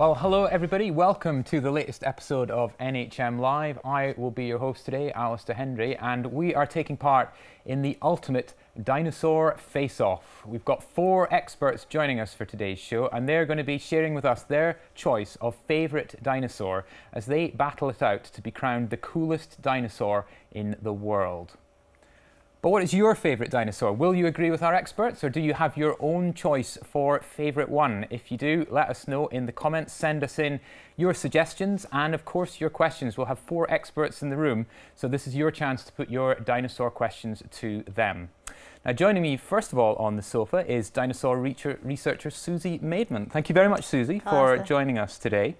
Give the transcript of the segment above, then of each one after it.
Well, hello everybody. Welcome to the latest episode of NHM Live. I will be your host today, Alistair Hendry, and we are taking part in the ultimate dinosaur face-off. We've got 4 experts joining us for today's show, and they're going to be sharing with us their choice of favourite dinosaur as they battle it out to be crowned the coolest dinosaur in the world. But what is your favourite dinosaur? Will you agree with our experts, or do you have your own choice for favourite one? If you do, let us know in the comments. Send us in your suggestions and, of course, your questions. We'll have 4 experts in the room, so this is your chance to put your dinosaur questions to them. Now, joining me, first of all, on the sofa is dinosaur researcher Susie Maidman. Thank you very much, Susie, for joining us today.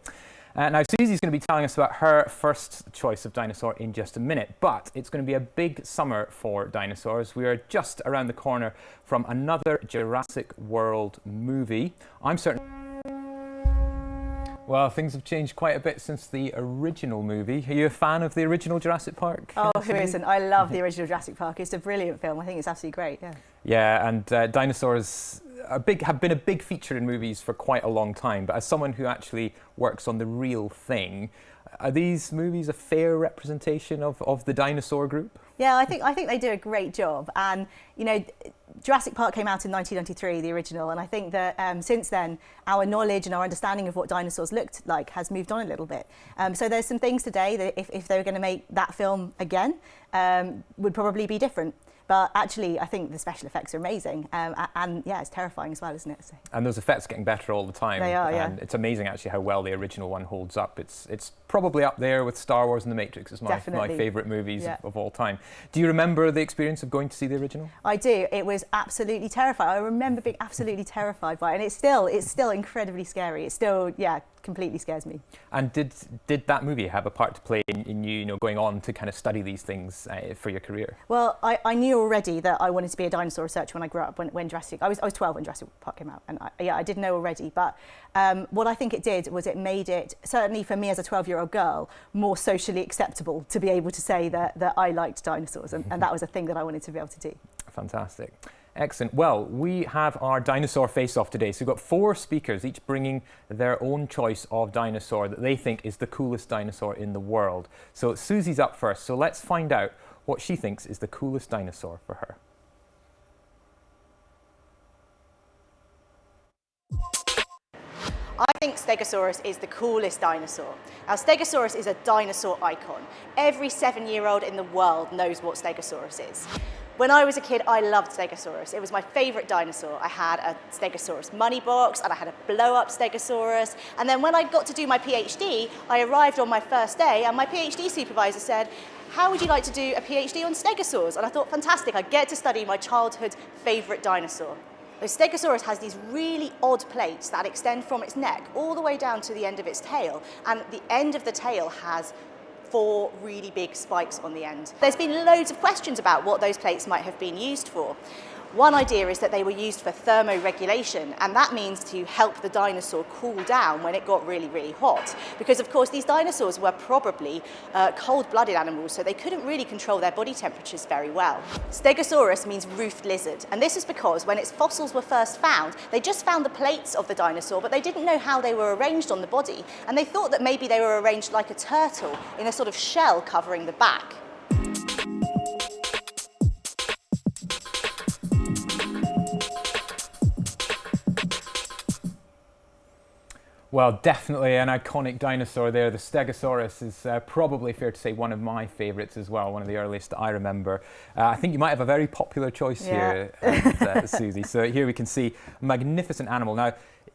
Now, Susie's going to be telling us about her first choice of dinosaur in just a minute, but it's going to be a big summer for dinosaurs. We are just around the corner from another Jurassic World movie. I'm certain... Well, things have changed quite a bit since the original ove. Are you a fan of the original Jurassic Park? Oh, who isn't? I love the original Jurassic Park. It's a brilliant film. I think it's absolutely great, yeah. Yeah, and dinosaurs have been a big feature in movies for quite a long time, but as someone who actually works on the real thing, are these movies a fair representation of the dinosaur group? Yeah, I think they do a great job. And, you know, Jurassic Park came out in 1993, the original, and I think that since then, our knowledge and our understanding of what dinosaurs looked like has moved on a little bit. So there's some things today that if they were going to make that film again, would probably be different. But actually, I think the special effects are amazing. And yeah, it's terrifying as well, isn't it? So. And those effects are getting better all the time. They are, yeah. And it's amazing, actually, how well the original one holds up. It's probably up there with Star Wars and The Matrix as my favourite movies of all time. Do you remember the experience of going to see the original? I do. It was absolutely terrifying. I remember being absolutely terrified by it. And it's still incredibly scary. It's still, yeah, completely scares me. And did that movie have a part to play in you going on to kind of study these things for your career? Well, I knew already that I wanted to be a dinosaur researcher when I grew up. When Jurassic, I was 12 when Jurassic Park came out, and I did know already. But what I think it did was it made it, certainly for me as a 12-year-old girl, more socially acceptable to be able to say that I liked dinosaurs, and that was a thing that I wanted to be able to do. Fantastic. Excellent. Well, we have our dinosaur face-off today. So we've got 4 speakers, each bringing their own choice of dinosaur that they think is the coolest dinosaur in the world. So Susie's up first. So let's find out what she thinks is the coolest dinosaur for her. I think Stegosaurus is the coolest dinosaur. Now, Stegosaurus is a dinosaur icon. Every 7-year-old in the world knows what Stegosaurus is. When I was a kid, I loved Stegosaurus. It was my favourite dinosaur. I had a Stegosaurus money box, and I had a blow-up Stegosaurus. And then when I got to do my PhD, I arrived on my first day, and my PhD supervisor said, "How would you like to do a PhD on stegosaurs?" And I thought, fantastic, I get to study my childhood favourite dinosaur. The Stegosaurus has these really odd plates that extend from its neck all the way down to the end of its tail, and the end of the tail has 4 really big spikes on the end. There's been loads of questions about what those plates might have been used for. One idea is that they were used for thermoregulation, and that means to help the dinosaur cool down when it got really, really hot. Because, of course, these dinosaurs were probably cold-blooded animals, so they couldn't really control their body temperatures very well. Stegosaurus means roofed lizard, and this is because when its fossils were first found, they just found the plates of the dinosaur, but they didn't know how they were arranged on the body, and they thought that maybe they were arranged like a turtle in a sort of shell covering the back. Well, definitely an iconic dinosaur there. The Stegosaurus is probably, fair to say, one of my favourites as well, one of the earliest that I remember. I think you might have a very popular choice here, Susie. So here we can see a magnificent animal. Now,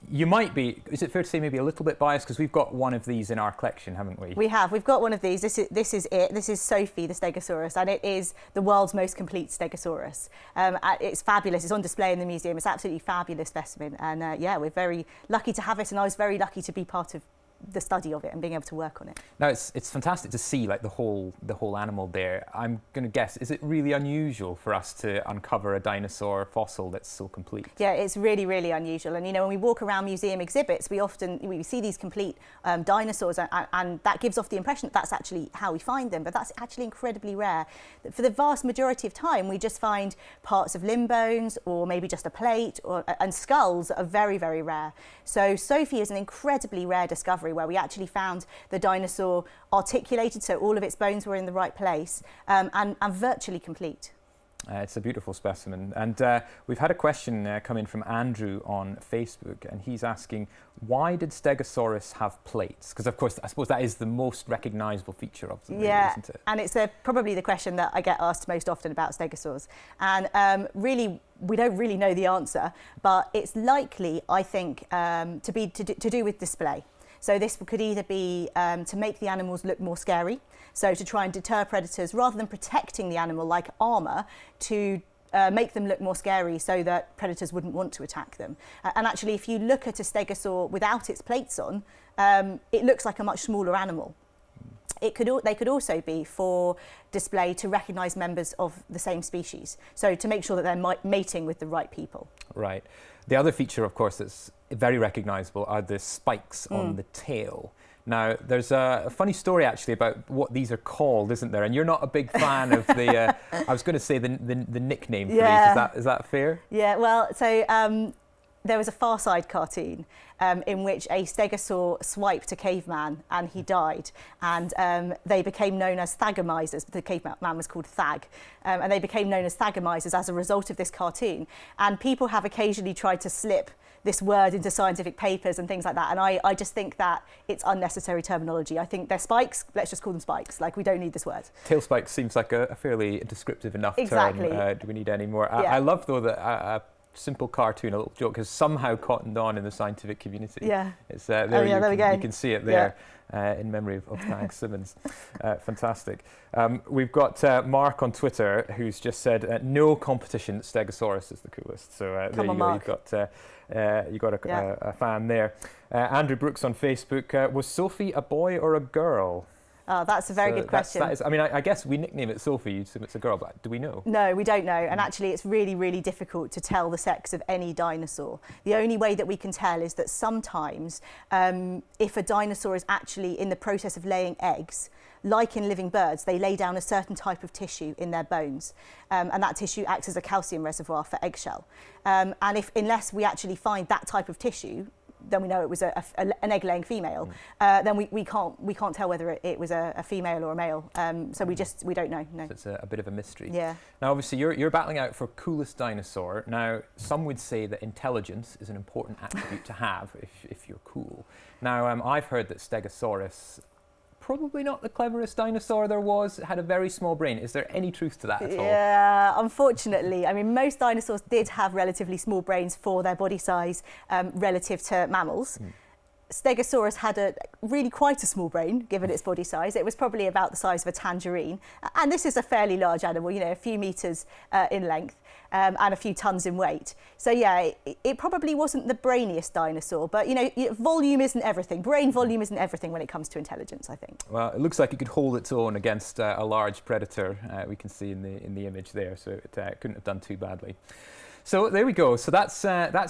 you might be, is it fair to say, maybe a little bit biased, because we've got one of these in our collection, haven't we? We have. We've got one of these. This is it. This is Sophie, the Stegosaurus, and it is the world's most complete Stegosaurus. It's fabulous. It's on display in the museum. It's an absolutely fabulous specimen, and yeah, we're very lucky to have it, and I was very lucky to be part of the study of it and being able to work on it. Now it's fantastic to see like the whole animal there. I'm going to guess, is it really unusual for us to uncover a dinosaur fossil that's so complete? Yeah, it's really, really unusual. And when we walk around museum exhibits, we see these complete dinosaurs, and that gives off the impression that that's actually how we find them, but that's actually incredibly rare. For the vast majority of time, we just find parts of limb bones or maybe just a plate, and skulls are very, very rare. So Sophie is an incredibly rare discovery where we actually found the dinosaur articulated, so all of its bones were in the right place, and virtually complete. It's a beautiful specimen. And we've had a question come in from Andrew on Facebook, and he's asking, why did Stegosaurus have plates? Because, of course, I suppose that is the most recognisable feature of them, yeah, isn't it? And it's probably the question that I get asked most often about stegosaurs. And really, we don't really know the answer, but it's likely, I think, to do with display. So this could either be to make the animals look more scary, so to try and deter predators, rather than protecting the animal like armour, to make them look more scary so that predators wouldn't want to attack them. And actually, if you look at a stegosaur without its plates on, it looks like a much smaller animal. They could also be for display to recognise members of the same species, so to make sure that they're mating with the right people. Right. The other feature, of course, that's very recognisable are the spikes on the tail. Now, there's a funny story actually about what these are called, isn't there? And you're not a big fan of the, I was going to say the nickname for these. Is that fair? Yeah, well, so there was a Far Side cartoon in which a stegosaur swiped a caveman and he died, and they became known as thagomizers. The caveman was called Thag, and they became known as thagomizers as a result of this cartoon. And people have occasionally tried to slip this word into scientific papers and things like that, and I just think that it's unnecessary terminology. I think they're spikes, let's just call them spikes, like we don't need this word. Tail spike seems like a fairly descriptive enough exactly. term. Do we need any more? Yeah. I love though that a simple cartoon, a little joke, has somehow caught on in the scientific community. Yeah. It's there we go. You can see it there. In memory of Thanks Simmons. Fantastic. We've got Mark on Twitter who's just said no competition, Stegosaurus is the coolest. So there you go. Mark. You've got a fan there. Andrew Brooks on Facebook, was Sophie a boy or a girl? Oh, that's a very good question. I guess we nickname it Sophie, you assume it's a girl, but do we know? No, we don't know. And actually, it's really, really difficult to tell the sex of any dinosaur. The only way that we can tell is that sometimes if a dinosaur is actually in the process of laying eggs, like in living birds, they lay down a certain type of tissue in their bones, and that tissue acts as a calcium reservoir for eggshell. And unless we actually find that type of tissue, then we know it was an egg-laying female. Then we can't tell whether it was a female or a male. So we don't know. No. So it's a bit of a mystery. Yeah. Now, obviously, you're battling out for coolest dinosaur. Now, some would say that intelligence is an important attribute to have if you're cool. Now, I've heard that Stegosaurus, probably not the cleverest dinosaur there was, had a very small brain. Is there any truth to that at all? Yeah, unfortunately. I mean, most dinosaurs did have relatively small brains for their body size relative to mammals. Stegosaurus had really quite a small brain, given its body size. It was probably about the size of a tangerine. And this is a fairly large animal, a few metres in length and a few tons in weight. So yeah, it probably wasn't the brainiest dinosaur, but volume isn't everything. Brain volume isn't everything when it comes to intelligence, I think. Well, it looks like it could hold its own against a large predator, we can see in the image there, so it couldn't have done too badly. So there we go. So that's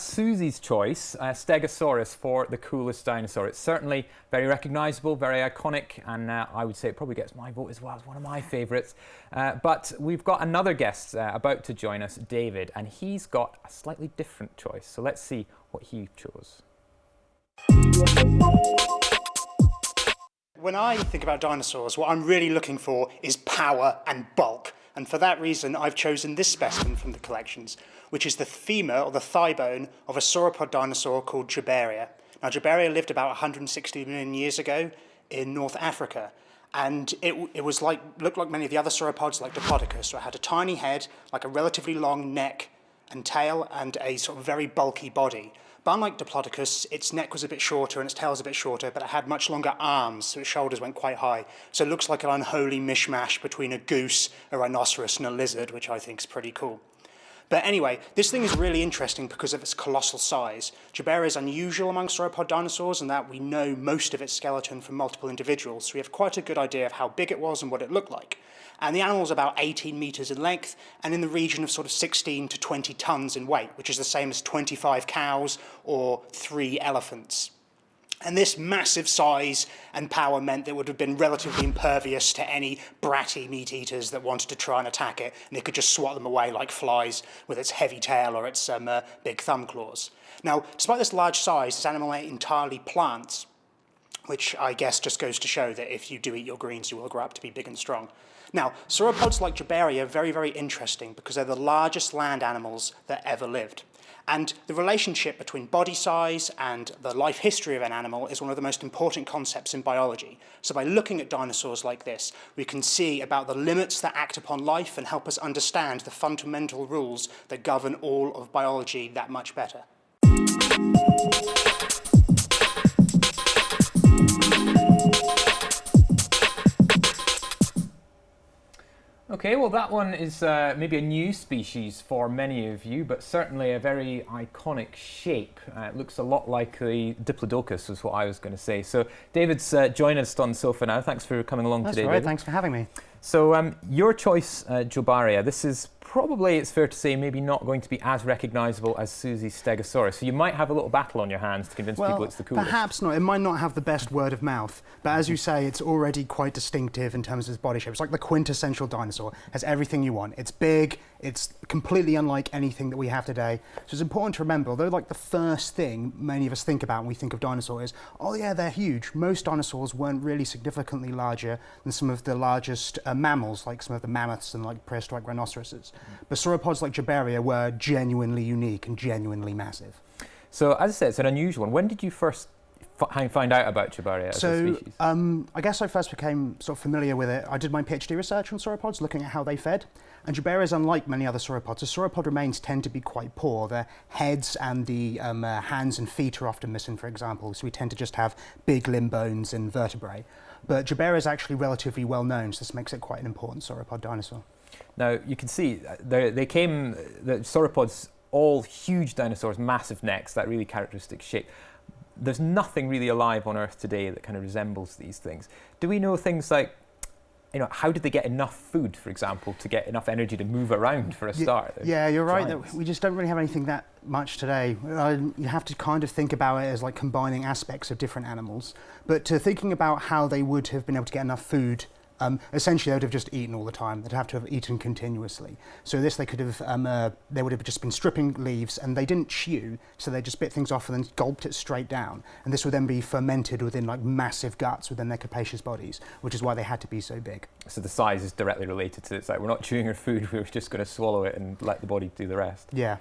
Susie's choice, Stegosaurus, for the coolest dinosaur. It's certainly very recognisable, very iconic, and I would say it probably gets my vote as well. It's one of my favourites. But we've got another guest about to join us, David, and he's got a slightly different choice. So let's see what he chose. When I think about dinosaurs, what I'm really looking for is power and bulk. And for that reason, I've chosen this specimen from the collections, which is the femur or the thigh bone of a sauropod dinosaur called Jobaria. Now, Jobaria lived about 160 million years ago in North Africa, and it looked like many of the other sauropods, like Diplodocus. So it had a tiny head, like a relatively long neck and tail, and a sort of very bulky body. But unlike Diplodocus, its neck was a bit shorter and its tail was a bit shorter, but it had much longer arms, so its shoulders went quite high. So it looks like an unholy mishmash between a goose, a rhinoceros, and a lizard, which I think is pretty cool. But anyway, this thing is really interesting because of its colossal size. Jobaria is unusual among sauropod dinosaurs in that we know most of its skeleton from multiple individuals, so we have quite a good idea of how big it was and what it looked like. And the animal is about 18 meters in length and in the region of sort of 16 to 20 tons in weight, which is the same as 25 cows or 3 elephants. And this massive size and power meant that it would have been relatively impervious to any bratty meat eaters that wanted to try and attack it, and it could just swat them away like flies with its heavy tail or its big thumb claws. Now, despite this large size, this animal ate entirely plants, which I guess just goes to show that if you do eat your greens, you will grow up to be big and strong. Now, sauropods like Jobaria are very, very interesting because they're the largest land animals that ever lived. And the relationship between body size and the life history of an animal is one of the most important concepts in biology. So by looking at dinosaurs like this, we can see about the limits that act upon life and help us understand the fundamental rules that govern all of biology that much better. Okay, well that one is maybe a new species for many of you, but certainly a very iconic shape. It looks a lot like the Diplodocus is what I was going to say. So David's joined us on the sofa now. Thanks for coming along today, That's right, David. thanks for having me. So your choice, Jobaria, this is probably, it's fair to say, maybe not going to be as recognisable as Susie's Stegosaurus. So you might have a little battle on your hands to convince people it's the coolest. Perhaps not. It might not have the best word of mouth, but as you say, it's already quite distinctive in terms of its body shape. It's like the quintessential dinosaur. It has everything you want. It's big, it's completely unlike anything that we have today. So it's important to remember, although like the first thing many of us think about when we think of dinosaurs is, oh yeah, they're huge. Most dinosaurs weren't really significantly larger than some of the largest mammals, like some of the mammoths and like prehistoric rhinoceroses. But sauropods like Jobaria were genuinely unique and genuinely massive. So as I said, it's an unusual one. When did you first find out about Jobaria as a species? I guess I first became sort of familiar with it. I did my PhD research on sauropods, looking at how they fed. And Jobaria is unlike many other sauropods. The sauropod remains tend to be quite poor. Their heads and the hands and feet are often missing, for example. So we tend to just have big limb bones and vertebrae. But Jobaria is actually relatively well known, so this makes it quite an important sauropod dinosaur. Now, you can see the sauropods, all huge dinosaurs, massive necks, that really characteristic shape. There's nothing really alive on Earth today that kind of resembles these things. Do we know things like, how did they get enough food, for example, to get enough energy to move around for a start? Yeah, you're right. That we just don't really have anything that much today. You have to kind of think about it as like combining aspects of different animals. But to thinking about how they would have been able to get enough food, essentially they would have just eaten all the time. They'd have to have eaten continuously. So this they could have, they would have just been stripping leaves, and they didn't chew, so they just bit things off and then gulped it straight down. And this would then be fermented within like massive guts within their capacious bodies, which is why they had to be so big. So the size is directly related to it. It's like we're not chewing our food, we're just going to swallow it and let the body do the rest. Yeah.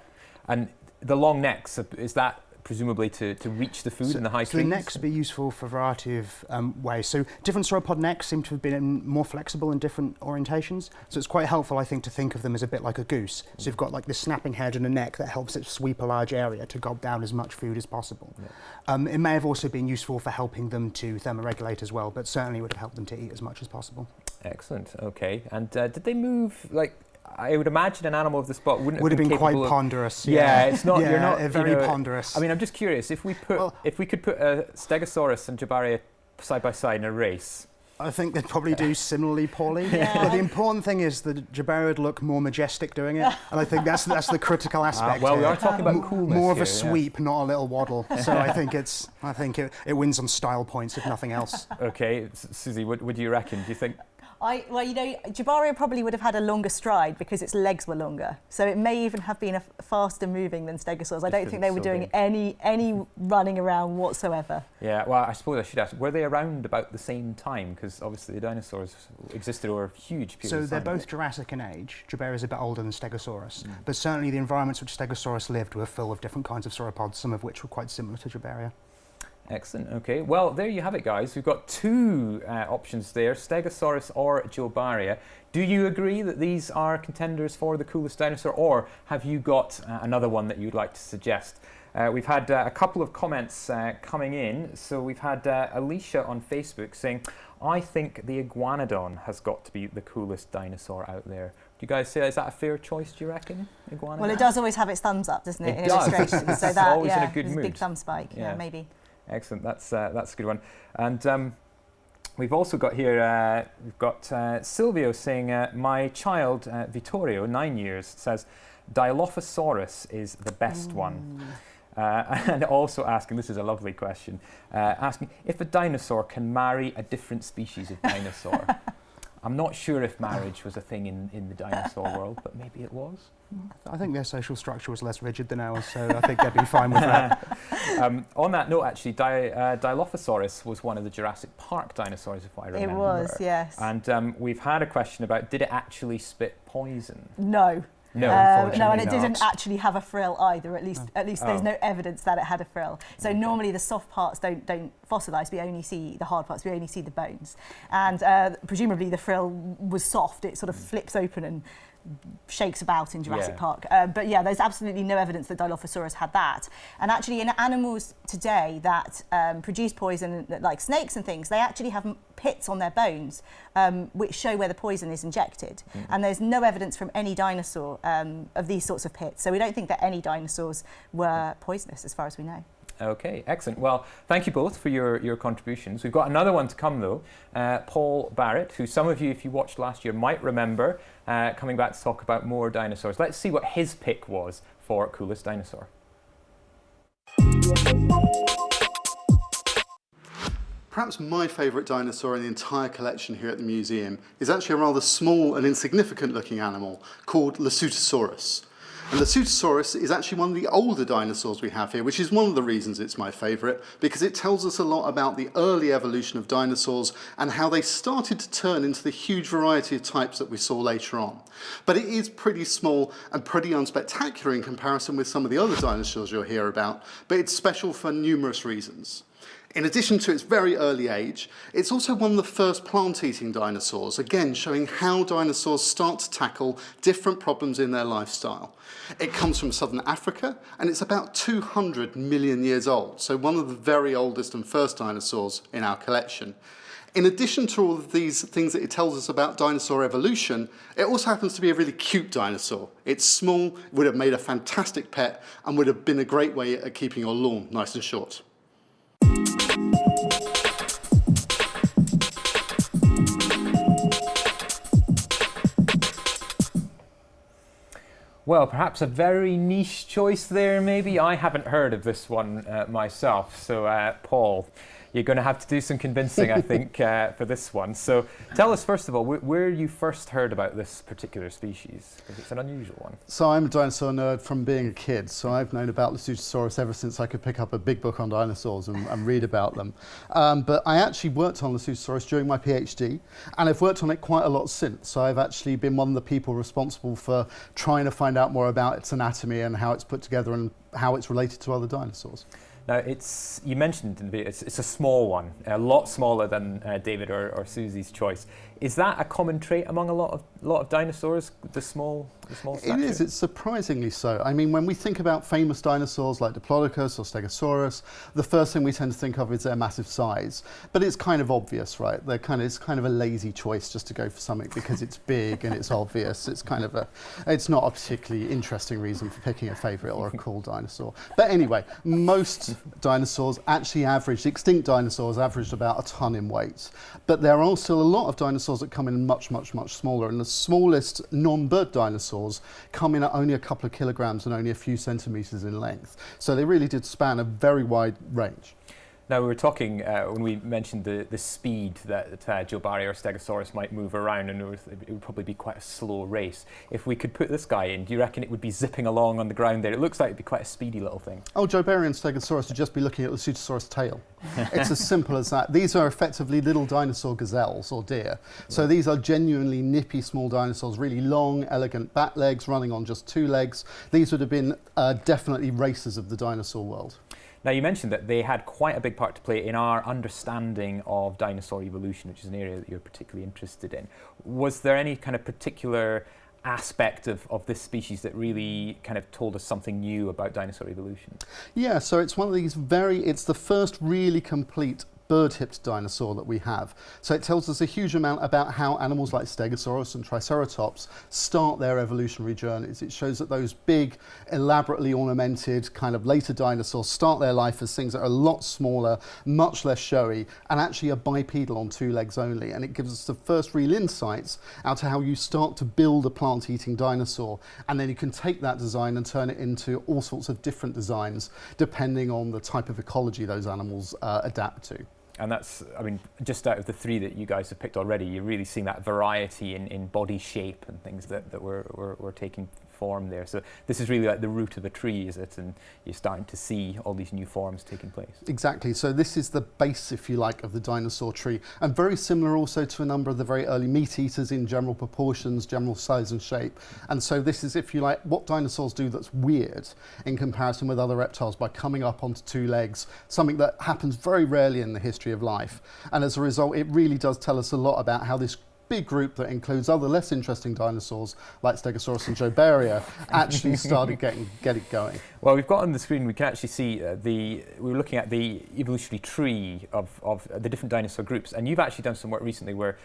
And the long necks, is that presumably to reach the food in the high trees? So the necks would be useful for a variety of ways. So different sauropod necks seem to have been more flexible in different orientations. So it's quite helpful, I think, to think of them as a bit like a goose. So you've got like this snapping head and a neck that helps it sweep a large area to gulp down as much food as possible. Yeah. It may have also been useful for helping them to thermoregulate as well, but certainly would have helped them to eat as much as possible. Excellent, okay. And did they move, like, I would imagine an animal of this spot would have been quite ponderous. Yeah, it's not. Yeah, you're not very ponderous. I mean, I'm just curious if we could put a Stegosaurus and Jobaria side by side in a race. I think they'd probably do similarly poorly. Yeah. But the important thing is that Jobaria would look more majestic doing it, and I think that's the critical aspect. Well, we are talking about coolness. More of a sweep, not a little waddle. So I think it wins on style points, if nothing else. Okay, Susie, what do you reckon? Do you think? Jobaria probably would have had a longer stride because its legs were longer. So it may even have been faster moving than Stegosaurus. I don't think they were doing any running around whatsoever. Yeah, well, I suppose I should ask, were they around about the same time? Because obviously the dinosaurs existed over huge periods of time. So they're both Jurassic in age. Jobaria is a bit older than Stegosaurus. But certainly the environments which Stegosaurus lived were full of different kinds of sauropods, some of which were quite similar to Jobaria. Excellent, okay. Well, there you have it, guys. We've got two options there, Stegosaurus or Jobaria. Do you agree that these are contenders for the coolest dinosaur, or have you got another one that you'd like to suggest? We've had a couple of comments coming in. So we've had Alicia on Facebook saying, I think the iguanodon has got to be the coolest dinosaur out there. you guys say, is that a fair choice, do you reckon, iguana? Well, it does always have its thumbs up, doesn't it, It in does. illustrations. So It's that, always in a good there's mood. a big thumb spike, yeah, maybe. Excellent, that's a good one. And we've also got here, we've got Silvio saying, my child, Vittorio, 9 years, says, Dilophosaurus is the best one. And also asking, this is a lovely question, asking if a dinosaur can marry a different species of dinosaur. I'm not sure if marriage was a thing in the dinosaur world, but maybe it was. I think their social structure was less rigid than ours, so I think they'd be fine with that. On that note, actually, Dilophosaurus was one of the Jurassic Park dinosaurs, if I remember. It was, yes. And we've had a question about, did it actually spit poison? No. No, No, and it not. didn't actually have a frill either. At least there's no evidence that it had a frill. So normally the soft parts don't fossilise. We only see the hard parts. We only see the bones. And presumably the frill was soft. It sort of flips open and shakes about in Jurassic Park. But yeah, there's absolutely no evidence that Dilophosaurus had that. And actually in animals today that produce poison, like snakes and things, they actually have pits on their bones which show where the poison is injected. And there's no evidence from any dinosaur of these sorts of pits. So we don't think that any dinosaurs were poisonous as far as we know. Okay, excellent. Well, thank you both for your contributions. We've got another one to come, though. Paul Barrett, who some of you, if you watched last year, might remember, coming back to talk about more dinosaurs. Let's see what his pick was for coolest dinosaur. Perhaps my favourite dinosaur in the entire collection here at the museum is actually a rather small and insignificant looking animal called Lesothosaurus. And Lesothosaurus is actually one of the older dinosaurs we have here, which is one of the reasons it's my favourite, because it tells us a lot about the early evolution of dinosaurs and how they started to turn into the huge variety of types that we saw later on. But it is pretty small and pretty unspectacular in comparison with some of the other dinosaurs you'll hear about, but it's special for numerous reasons. In addition to its very early age, it's also one of the first plant-eating dinosaurs, again showing how dinosaurs start to tackle different problems in their lifestyle. It comes from southern Africa, and it's about 200 million years old, so one of the very oldest and first dinosaurs in our collection. In addition to all of these things that it tells us about dinosaur evolution, it also happens to be a really cute dinosaur. It's small, would have made a fantastic pet, and would have been a great way at keeping your lawn nice and short. Well, perhaps a very niche choice there, maybe. I haven't heard of this one myself. So, Paul, you're going to have to do some convincing, I think, for this one. So tell us, first of all, where you first heard about this particular species, because it's an unusual one. So I'm a dinosaur nerd from being a kid, so I've known about Lesothosaurus ever since I could pick up a big book on dinosaurs and read about them. But I actually worked on Lesothosaurus during my PhD, and I've worked on it quite a lot since. So I've actually been one of the people responsible for trying to find out more about its anatomy and how it's put together and how it's related to other dinosaurs. Now, you mentioned it's a small one, a lot smaller than David or Susie's choice. Is that a common trait among a lot of dinosaurs, the small stature? It is. It's surprisingly so. I mean, when we think about famous dinosaurs like Diplodocus or Stegosaurus, the first thing we tend to think of is their massive size. But it's kind of obvious, right? It's kind of a lazy choice just to go for something because it's big and it's obvious. It's not a particularly interesting reason for picking a favourite or a cool dinosaur. But anyway, most dinosaurs actually extinct dinosaurs averaged about a ton in weight. But there are still a lot of dinosaurs that come in much, much, much smaller. And the smallest non-bird dinosaurs come in at only a couple of kilograms and only a few centimetres in length. So they really did span a very wide range. Now, we were talking when we mentioned the speed that Jobaria or Stegosaurus might move around, and it would probably be quite a slow race. If we could put this guy in, do you reckon it would be zipping along on the ground there? It looks like it'd be quite a speedy little thing. Oh, Jobaria and Stegosaurus would just be looking at the Lesothosaurus tail. It's as simple as that. These are effectively little dinosaur gazelles or deer. So these are genuinely nippy small dinosaurs, really long, elegant back legs running on just two legs. These would have been definitely racers of the dinosaur world. Now, you mentioned that they had quite a big part to play in our understanding of dinosaur evolution, which is an area that you're particularly interested in. Was there any kind of particular aspect of this species that really kind of told us something new about dinosaur evolution? Yeah, so it's one of these it's the first really complete bird-hipped dinosaur that we have. So it tells us a huge amount about how animals like Stegosaurus and Triceratops start their evolutionary journeys. It shows that those big, elaborately ornamented kind of later dinosaurs start their life as things that are a lot smaller, much less showy, and actually are bipedal on 2 legs only. And it gives us the first real insights out to how you start to build a plant-eating dinosaur. And then you can take that design and turn it into all sorts of different designs, depending on the type of ecology those animals adapt to. And that's, I mean, just out of the 3 that you guys have picked already, you're really seeing that variety in body shape and things that were taking form there. So this is really like the root of a tree, is it? And you're starting to see all these new forms taking place. Exactly. So this is the base, if you like, of the dinosaur tree, and very similar also to a number of the very early meat eaters in general proportions, general size and shape. And so this is, if you like, what dinosaurs do that's weird in comparison with other reptiles by coming up onto 2 legs, something that happens very rarely in the history of life. And as a result, it really does tell us a lot about how this big group that includes other less interesting dinosaurs like Stegosaurus and Jobaria actually started getting going. Well, we've got on the screen, we can actually see we were looking at the evolutionary tree of the different dinosaur groups, and you've actually done some work recently where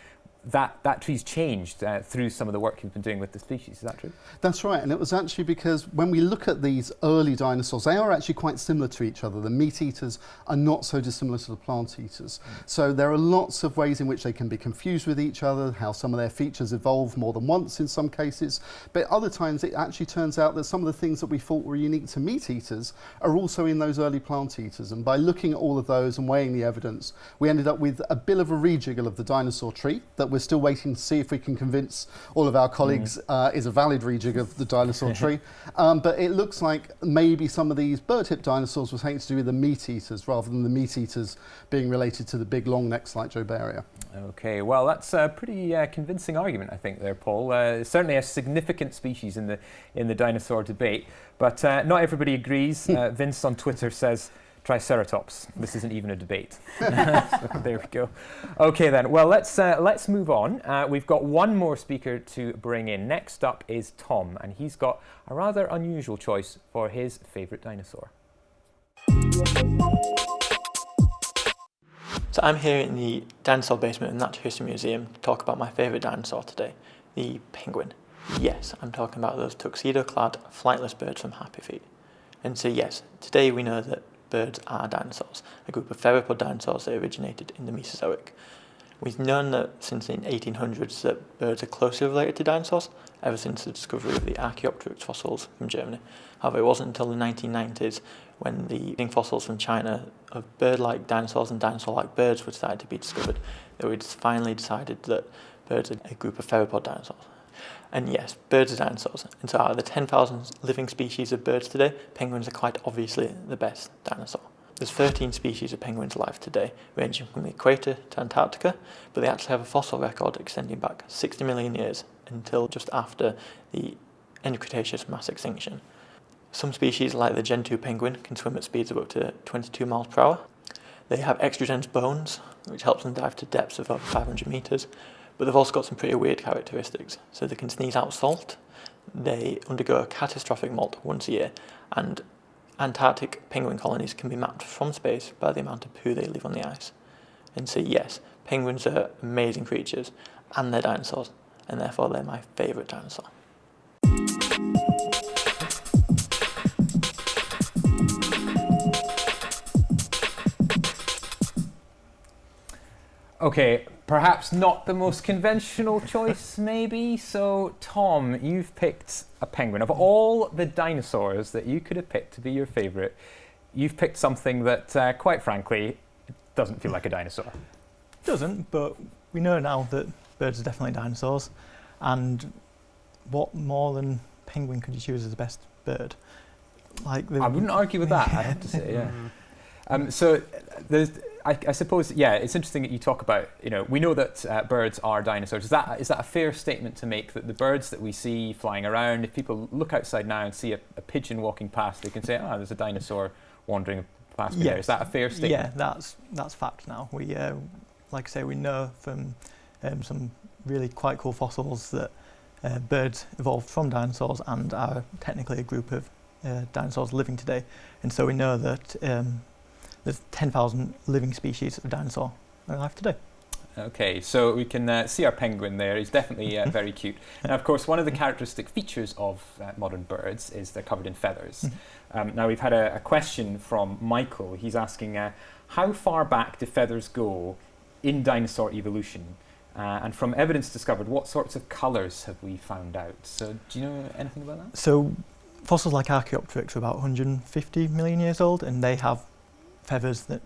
that tree's changed through some of the work you've been doing with the species. Is that true? That's right, and it was actually because when we look at these early dinosaurs, they are actually quite similar to each other. The meat eaters are not so dissimilar to the plant eaters. So there are lots of ways in which they can be confused with each other, how some of their features evolve more than once in some cases, but other times it actually turns out that some of the things that we thought were unique to meat eaters are also in those early plant eaters. And by looking at all of those and weighing the evidence, we ended up with a bit of a rejiggle of the dinosaur tree that we're still waiting to see if we can convince all of our colleagues is a valid rejig of the dinosaur tree. But it looks like maybe some of these bird-hipped dinosaurs were something to do with the meat eaters rather than the meat eaters being related to the big long necks like Jobaria. Okay, well, that's a pretty convincing argument, I think, there, Paul. Certainly a significant species in the dinosaur debate, but not everybody agrees. Vince on Twitter says, Triceratops. This isn't even a debate. So there we go. Okay then. Well, let's move on. We've got one more speaker to bring in. Next up is Tom, and he's got a rather unusual choice for his favourite dinosaur. So I'm here in the dinosaur basement in the Natural History Museum to talk about my favourite dinosaur today, the penguin. Yes, I'm talking about those tuxedo-clad flightless birds from Happy Feet. And so yes, today we know that birds are dinosaurs, a group of theropod dinosaurs that originated in the Mesozoic. We've known that since the 1800s that birds are closely related to dinosaurs, ever since the discovery of the Archaeopteryx fossils from Germany. However, it wasn't until the 1990s when the fossils from China of bird-like dinosaurs and dinosaur-like birds were started to be discovered that we finally decided that birds are a group of theropod dinosaurs. And yes, birds are dinosaurs, and so out of the 10,000 living species of birds today, penguins are quite obviously the best dinosaur. There's 13 species of penguins alive today, ranging from the equator to Antarctica, but they actually have a fossil record extending back 60 million years until just after the end of Cretaceous mass extinction. Some species, like the Gen 2 penguin, can swim at speeds of up to 22 miles per hour. They have extra-dense bones, which helps them dive to depths of over 500 meters, but they've also got some pretty weird characteristics. So they can sneeze out salt, they undergo a catastrophic molt once a year, and Antarctic penguin colonies can be mapped from space by the amount of poo they leave on the ice. And so yes, penguins are amazing creatures, and they're dinosaurs, and therefore they're my favourite dinosaur. Okay, perhaps not the most conventional choice, maybe. So, Tom, you've picked a penguin. Of all the dinosaurs that you could have picked to be your favourite, you've picked something that, quite frankly, doesn't feel like a dinosaur. Doesn't, but we know now that birds are definitely dinosaurs. And what more than penguin could you choose as the best bird? Like I wouldn't argue with that, I have to say, yeah. So, I suppose, yeah, it's interesting that you talk about, we know that birds are dinosaurs. Is that a fair statement to make, that the birds that we see flying around, if people look outside now and see a pigeon walking past, they can say, there's a dinosaur wandering past me there. Is that a fair statement? Yeah, that's fact now. We, like I say, we know from some really quite cool fossils that birds evolved from dinosaurs and are technically a group of dinosaurs living today. And so we know that there's 10,000 living species of dinosaur alive today. Okay, so we can see our penguin there. He's definitely very cute. Now, of course, one of the characteristic features of modern birds is they're covered in feathers. Now, we've had a question from Michael. He's asking, how far back do feathers go in dinosaur evolution? And from evidence discovered, what sorts of colours have we found out? So, do you know anything about that? So, fossils like Archaeopteryx are about 150 million years old, and they have feathers that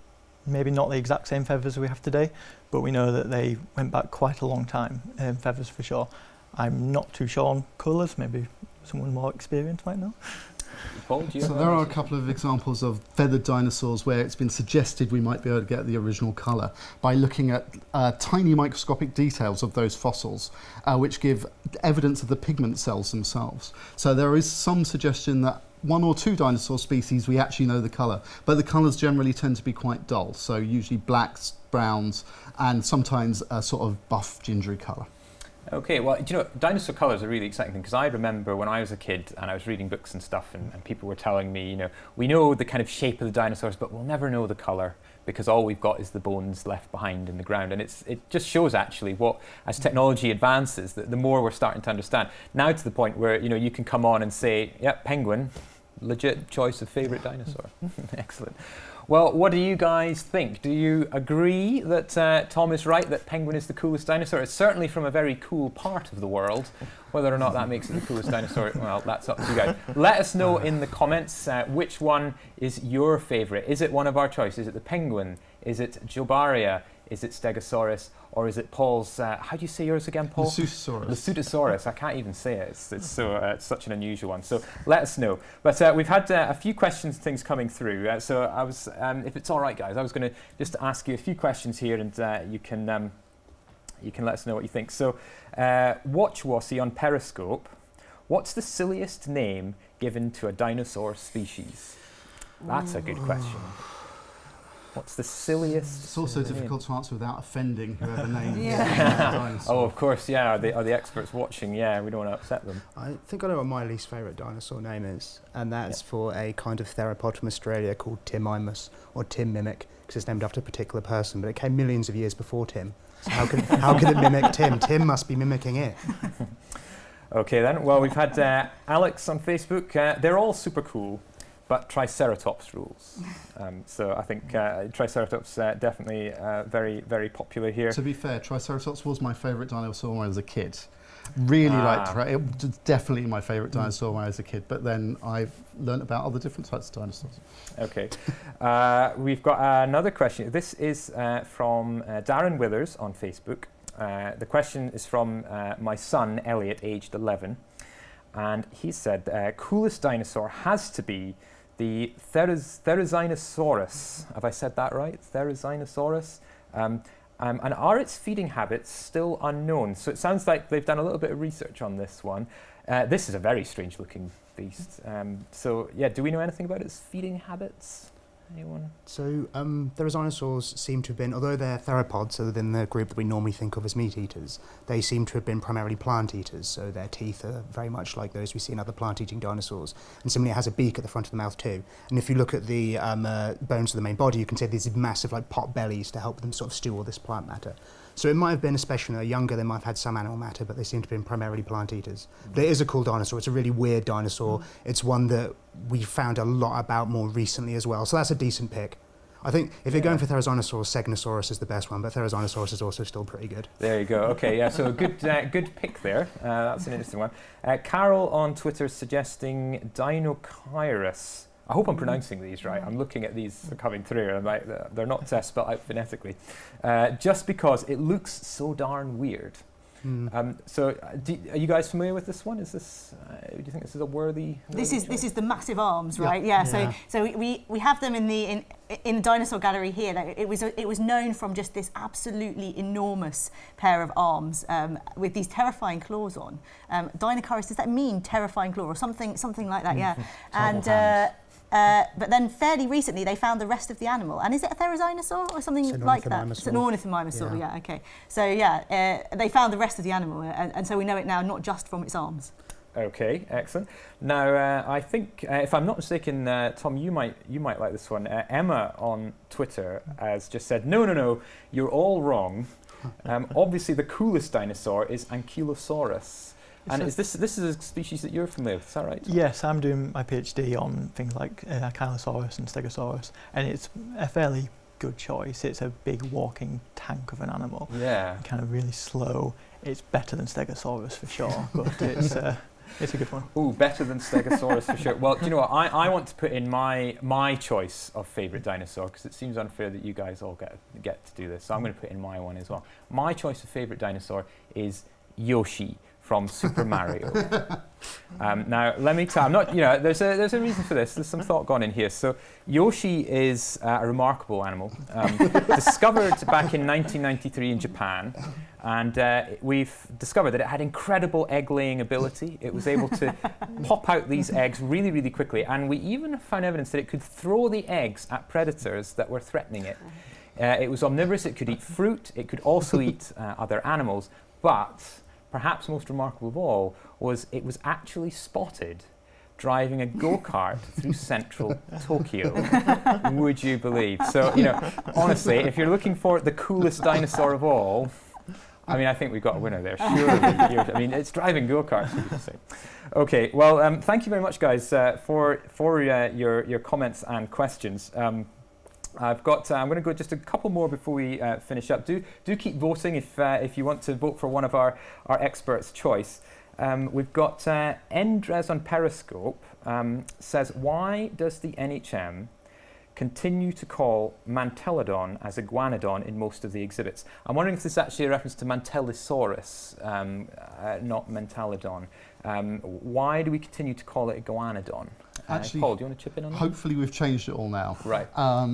maybe not the exact same feathers we have today, but we know that they went back quite a long time, feathers for sure. I'm not too sure on colours, maybe someone more experienced might know. Paul, do you So know there are a this? couple of examples of feathered dinosaurs where it's been suggested we might be able to get the original colour by looking at tiny microscopic details of those fossils, which give evidence of the pigment cells themselves. So there is some suggestion that one or two dinosaur species we actually know the colour, but the colours generally tend to be quite dull, so usually blacks, browns, and sometimes a sort of buff gingery colour. Okay, well, do you know, dinosaur colours are a really exciting thing, because I remember when I was a kid and I was reading books and stuff, and people were telling me, you know, we know the kind of shape of the dinosaurs, but we'll never know the colour, because all we've got is the bones left behind in the ground. And it just shows actually what, as technology advances, that the more we're starting to understand. Now to the point where, you know, you can come on and say, yeah, penguin, legit choice of favourite dinosaur. Excellent. Well, what do you guys think? Do you agree that Tom is right, that penguin is the coolest dinosaur? It's certainly from a very cool part of the world. Whether or not that makes it the coolest dinosaur, well, that's up to you guys. Let us know in the comments which one is your favourite. Is it one of our choices? Is it the penguin? Is it Jobaria? Is it Stegosaurus? Or is it Paul's, how do you say yours again, Paul? Lesothosaurus. Lesothosaurus. I can't even say it. It's such an unusual one. So let us know. But we've had a few questions, things coming through. So I was, if it's all right, guys, I was going to just ask you a few questions here, and you can let us know what you think. So Watch Wossy on Periscope. What's the silliest name given to a dinosaur species? That's a good question. What's the silliest? It's also difficult to answer without offending whoever names the Yeah. dinosaur. Oh, of course, yeah. Are the experts watching? Yeah, we don't want to upset them. I think I know what my least favourite dinosaur name is, and that's for a kind of theropod from Australia called Timimus, or Tim Mimic, because it's named after a particular person, but it came millions of years before Tim. So how could it mimic Tim? Tim must be mimicking it. Okay then. Well, we've had Alex on Facebook. They're all super cool, but Triceratops rules. So I think Triceratops definitely very, very popular here. To be fair, Triceratops was my favourite dinosaur when I was a kid. Really liked it. It was definitely my favourite dinosaur when I was a kid, but then I've learnt about all the different types of dinosaurs. Okay. We've got another question. This is from Darren Withers on Facebook. The question is from my son, Elliot, aged 11. And he said, coolest dinosaur has to be the Therizinosaurus. Have I said that right? Therizinosaurus. And are its feeding habits still unknown? So it sounds like they've done a little bit of research on this one. This is a very strange looking beast. So yeah, do we know anything about its feeding habits? Anyone? So therizinosaurs seem to have been, although they're theropods, so within the group that we normally think of as meat eaters, they seem to have been primarily plant eaters. So their teeth are very much like those we see in other plant-eating dinosaurs. And similarly, it has a beak at the front of the mouth too. And if you look at the bones of the main body, you can see these massive like pot bellies to help them sort of stew all this plant matter. So it might have been, especially when they're younger, they might have had some animal matter, but they seem to have been primarily plant eaters. But it is a cool dinosaur. It's a really weird dinosaur. It's one that we found a lot about more recently as well. So that's a decent pick. I think if you're going for Therizinosaurus, Segnosaurus is the best one, but Therizinosaurus is also still pretty good. There you go. Okay, yeah, so a good pick there. That's an interesting one. Carol on Twitter is suggesting Dinochirus. I hope I'm pronouncing these right. I'm looking at these coming through, and I'm like, they're not spelled out phonetically. Just because it looks so darn weird. So, are you guys familiar with this one? Is this? Do you think this is a worthy? This is the massive arms, right? Yeah. So we have them in the dinosaur gallery here. Now, it was known from just this absolutely enormous pair of arms with these terrifying claws on. Dinochirus, does that mean terrifying claw or something like that? Yeah. And. But then fairly recently they found the rest of the animal. And is it a therizinosaur or something like that? It's an ornithomimosaur, yeah, okay. So yeah, they found the rest of the animal and so we know it now not just from its arms. Okay, excellent. Now, I think, if I'm not mistaken, Tom, you might like this one. Emma on Twitter has just said, no, you're all wrong. Obviously, the coolest dinosaur is Ankylosaurus. And is this is a species that you're familiar with, is that right? Yes, I'm doing my PhD on things like Ankylosaurus and Stegosaurus, and it's a fairly good choice. It's a big walking tank of an animal. Yeah. Kind of really slow. It's better than Stegosaurus for sure, but it's a good one. Ooh, better than Stegosaurus for sure. Well, do you know what? I want to put in my choice of favourite dinosaur, because it seems unfair that you guys all get to do this. So I'm going to put in my one as well. My choice of favourite dinosaur is Yoshi from Super Mario. Now, let me tell. I'm not. There's a reason for this. There's some thought gone in here. So Yoshi is a remarkable animal, discovered back in 1993 in Japan. And we've discovered that it had incredible egg-laying ability. It was able to pop out these eggs really, really quickly. And we even found evidence that it could throw the eggs at predators that were threatening it. It was omnivorous. It could eat fruit. It could also eat other animals. But perhaps most remarkable of all was it was actually spotted driving a go-kart through central Tokyo. Would you believe? So, honestly, if you're looking for the coolest dinosaur of all, I think we've got a winner there, surely. It's driving go-karts, you could say. Okay, well, thank you very much, guys, for your comments and questions. I'm going to go just a couple more before we finish up. Do keep voting if you want to vote for one of our experts' choice. We've got Endres on Periscope says, why does the NHM continue to call Mantelodon as Iguanodon in most of the exhibits? I'm wondering if this is actually a reference to Mantellisaurus, not Mantelodon. Why do we continue to call it Iguanodon? Actually, Paul, do you want to chip in on that? Hopefully we've changed it all now. Right.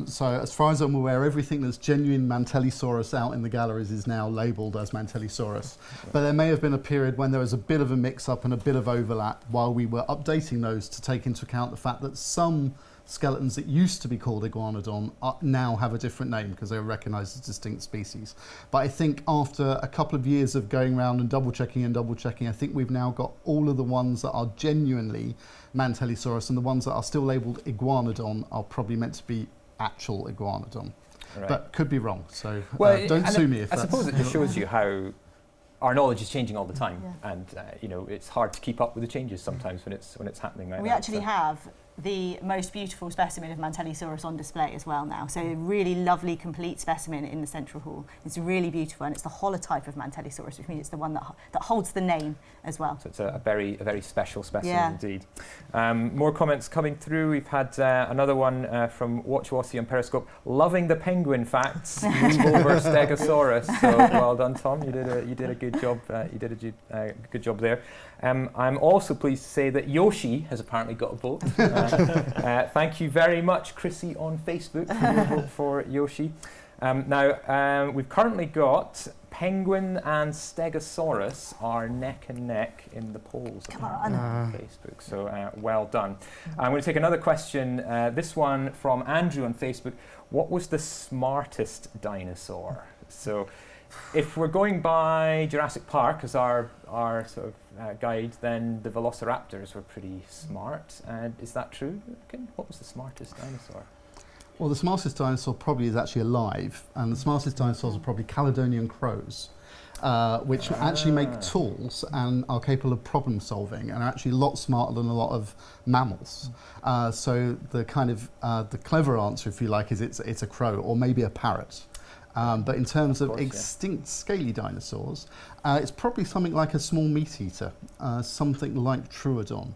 So as far as I'm aware, everything that's genuine Mantellisaurus out in the galleries is now labelled as Mantellisaurus. But there may have been a period when there was a bit of a mix-up and a bit of overlap while we were updating those to take into account the fact that some skeletons that used to be called Iguanodon now have a different name because they were recognised as distinct species. But I think after a couple of years of going around and double checking, I think we've now got all of the ones that are genuinely Mantellisaurus, and the ones that are still labelled Iguanodon are probably meant to be actual Iguanodon. Right. But could be wrong, so don't sue me if I that's... suppose it just shows you how our knowledge is changing all the time, and it's hard to keep up with the changes sometimes when it's happening like that. We actually have the most beautiful specimen of Mantellisaurus on display as well now. So a really lovely, complete specimen in the central hall. It's really beautiful, and it's the holotype of Mantellisaurus, which means it's the one that holds the name as well. So it's a very special specimen indeed. More comments coming through. We've had another one from WatchWassi on Periscope. Loving the penguin facts. Move over Stegosaurus. So well done, Tom. You did a good job. You did a good job there. I'm also pleased to say that Yoshi has apparently got a vote. Thank you very much, Chrissy on Facebook, for your vote for Yoshi. Now, we've currently got Penguin and Stegosaurus are neck and neck in the polls on Facebook, so well done. I'm going to take another question, this one from Andrew on Facebook. What was the smartest dinosaur? So, if we're going by Jurassic Park as our sort of guide, then the Velociraptors were pretty smart. Is that true? What was the smartest dinosaur? Well, the smartest dinosaur probably is actually alive, and the smartest dinosaurs are probably Caledonian crows, which actually make tools and are capable of problem solving, and are actually a lot smarter than a lot of mammals. So the kind of the clever answer, if you like, is it's a crow or maybe a parrot. But in terms of extinct scaly dinosaurs, it's probably something like a small meat eater, something like Troodon,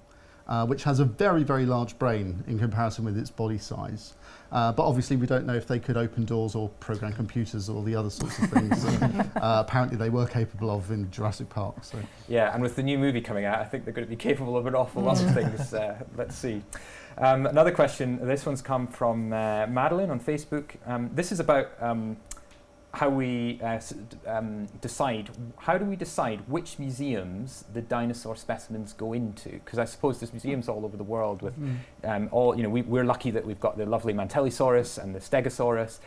which has a very, very large brain in comparison with its body size. But obviously we don't know if they could open doors or program computers or the other sorts of things that apparently they were capable of in Jurassic Park. So. Yeah, and with the new movie coming out, I think they're going to be capable of an awful lot of things. Let's see. Another question, this one's come from Madeline on Facebook. This is about how we decide which museums the dinosaur specimens go into, because I suppose there's museums all over the world with we're lucky that we've got the lovely Mantellisaurus and the Stegosaurus,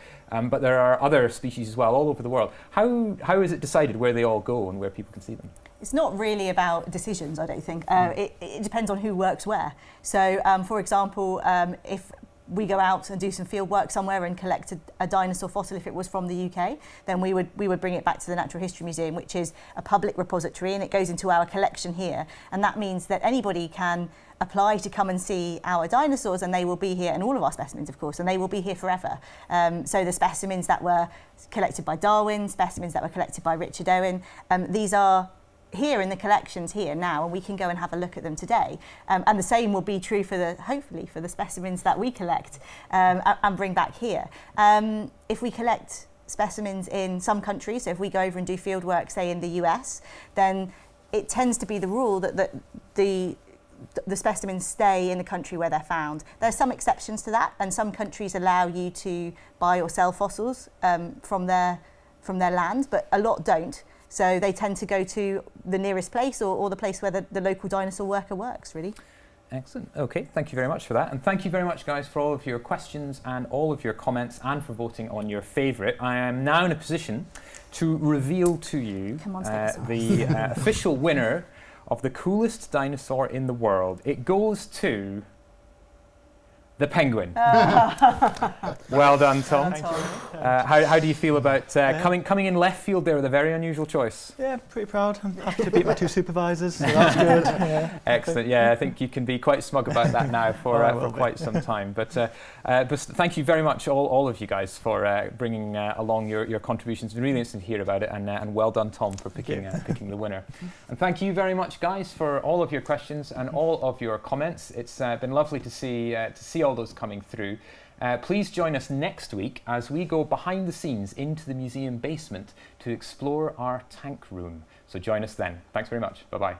but there are other species as well all over the world. How is it decided where they all go and where people can see them? It's not really about decisions, I don't think. It depends on who works where. So, for example, if we go out and do some field work somewhere and collect a dinosaur fossil, if it was from the UK, then we would bring it back to the Natural History Museum, which is a public repository, and it goes into our collection here. And that means that anybody can apply to come and see our dinosaurs, and they will be here, and all of our specimens, of course, and they will be here forever. So the specimens that were collected by Darwin, specimens that were collected by Richard Owen, these are here in the collections here now, and we can go and have a look at them today. And the same will be true for hopefully for the specimens that we collect and bring back here. If we collect specimens in some countries, so if we go over and do field work, say in the US, then it tends to be the rule that the specimens stay in the country where they're found. There's some exceptions to that, and some countries allow you to buy or sell fossils from their land, but a lot don't. So they tend to go to the nearest place or the place where the local dinosaur worker works, really. Excellent. Okay, thank you very much for that. And thank you very much, guys, for all of your questions and all of your comments and for voting on your favourite. I am now in a position to reveal to you the official winner of the coolest dinosaur in the world. It goes to the penguin. Well done, Tom. How do you feel about coming in left field there with a very unusual choice? Yeah, pretty proud. I'm happy to beat my two supervisors, so that's good. Yeah. Excellent. Yeah, I think you can be quite smug about that now for quite some time. But thank you very much, all of you guys, for bringing along your contributions. It's really interesting to hear about it, and well done, Tom, for picking the winner. And thank you very much, guys, for all of your questions and all of your comments. It's been lovely to see all those coming through. Please join us next week as we go behind the scenes into the museum basement to explore our tank room. So join us then. Thanks very much. Bye-bye.